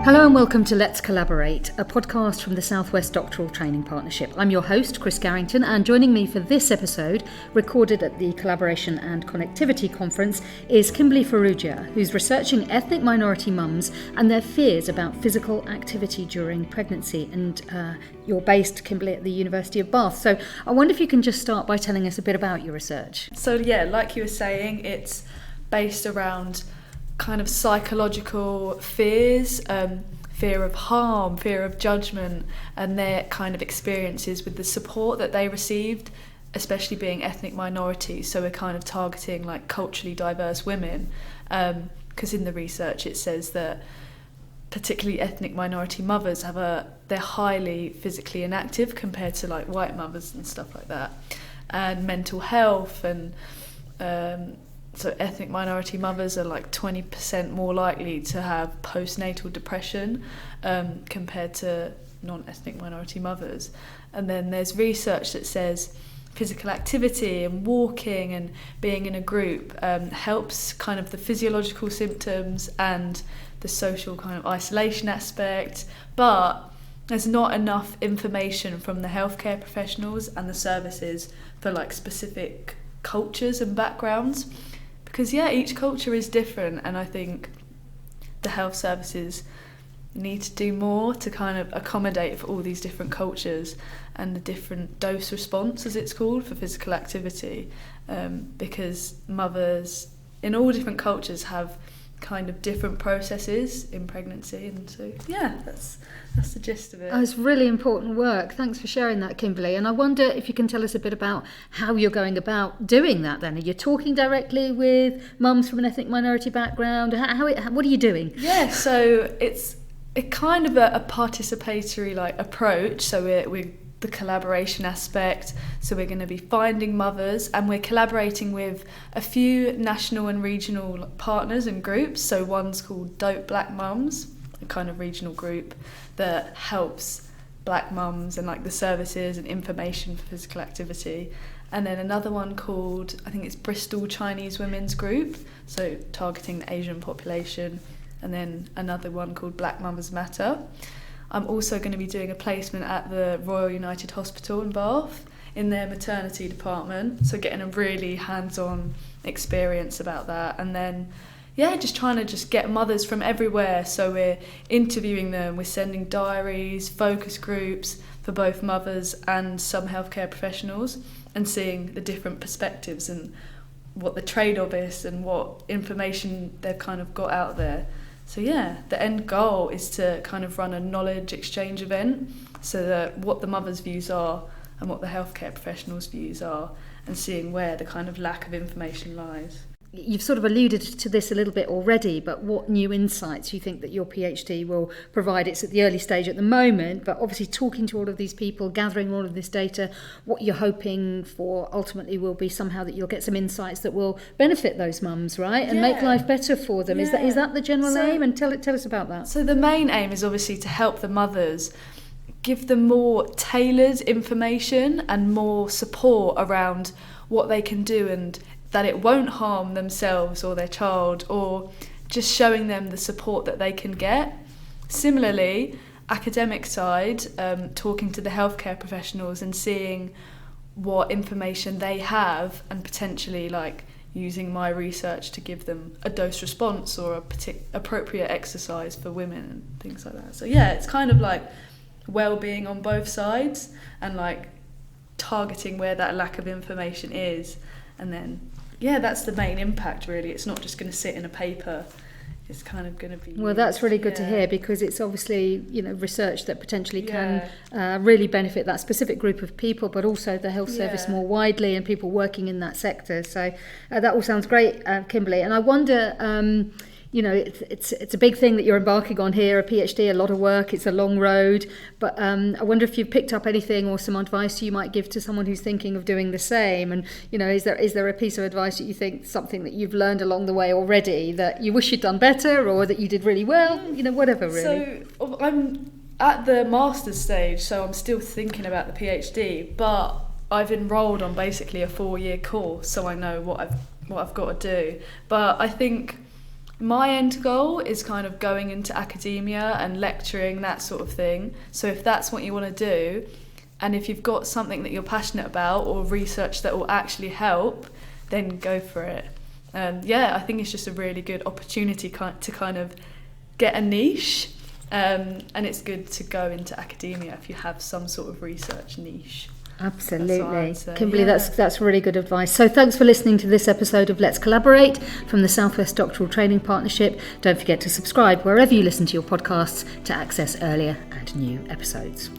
Hello and welcome to Let's Collaborate, a podcast from the Southwest Doctoral Training Partnership. I'm your host, Chris Garrington, and joining me for this episode, recorded at the Collaboration and Connectivity Conference, is Kimberley Farrugia, who's researching ethnic minority mums and their fears about physical activity during pregnancy. And you're based, Kimberley, at the University of Bath. So I wonder if you can just start by telling us a bit about your research. So yeah, like you were saying, it's based around kind of psychological fears, fear of harm, fear of judgment, and their kind of experiences with the support that they received, especially being ethnic minorities. So we're kind of targeting like culturally diverse women, because in the research it says that particularly ethnic minority mothers they're highly physically inactive compared to like white mothers and stuff like that, and mental health and so ethnic minority mothers are like 20% more likely to have postnatal depression compared to non-ethnic minority mothers. And then there's research that says physical activity and walking and being in a group helps kind of the physiological symptoms and the social kind of isolation aspect, but there's not enough information from the healthcare professionals and the services for like specific cultures and backgrounds. Because each culture is different, and I think the health services need to do more to kind of accommodate for all these different cultures and the different dose response, as it's called, for physical activity, because mothers in all different cultures have kind of different processes in pregnancy, and so that's the gist of it. Oh, it's really important work. Thanks for sharing that, Kimberley. And I wonder if you can tell us a bit about how you're going about doing that then. Are you talking directly with mums from an ethnic minority background? What are you doing? Yeah, so it's kind of a participatory like approach. So we're the collaboration aspect, so we're going to be finding mothers, and we're collaborating with a few national and regional partners and groups. So one's called Dope Black Mums, a kind of regional group that helps black mums and like the services and information for physical activity. And then another one called, I think it's Bristol Chinese Women's Group, so targeting the Asian population. And then another one called Black Mothers Matter. I'm also going to be doing a placement at the Royal United Hospital in Bath in their maternity department, so getting a really hands-on experience about that. And then just trying to just get mothers from everywhere, so we're interviewing them, we're sending diaries, focus groups for both mothers and some healthcare professionals, and seeing the different perspectives and what the trade-off is and what information they've kind of got out there. So the end goal is to kind of run a knowledge exchange event, so that what the mother's views are and what the healthcare professionals' views are, and seeing where the kind of lack of information lies. You've sort of alluded to this a little bit already, but what new insights you think that your PhD will provide? It's at the early stage at the moment, but obviously talking to all of these people, gathering all of this data, what you're hoping for ultimately will be somehow that you'll get some insights that will benefit those mums, right? And make life better for them. Yeah. Is that the general aim? And tell us about that. So the main aim is obviously to help the mothers, give them more tailored information and more support around what they can do, and that it won't harm themselves or their child, or just showing them the support that they can get. Similarly, academic side, talking to the healthcare professionals and seeing what information they have, and potentially like using my research to give them a dose response or appropriate exercise for women and things like that. So it's kind of like well-being on both sides, and like targeting where that lack of information is, and then that's the main impact really. It's not just going to sit in a paper, it's kind of going to be well, that's really good to hear, because it's obviously research that potentially can really benefit that specific group of people, but also the health service more widely and people working in that sector. So that all sounds great, Kimberley. And I wonder, it's a big thing that you're embarking on here, a PhD, a lot of work, it's a long road, but I wonder if you've picked up anything or some advice you might give to someone who's thinking of doing the same. And is there a piece of advice that you think, something that you've learned along the way already that you wish you'd done better, or that you did really well, whatever really? So I'm at the master's stage, so I'm still thinking about the PhD, but I've enrolled on basically a 4-year course, so I know what I've got to do. But I think my end goal is kind of going into academia and lecturing, that sort of thing. So if that's what you want to do, and if you've got something that you're passionate about or research that will actually help, then go for it. I think it's just a really good opportunity to kind of get a niche, and it's good to go into academia if you have some sort of research niche. Absolutely. Kimberley, that's really good advice. So thanks for listening to this episode of Let's Collaborate from the Southwest Doctoral Training Partnership. Don't forget to subscribe wherever you listen to your podcasts to access earlier and new episodes.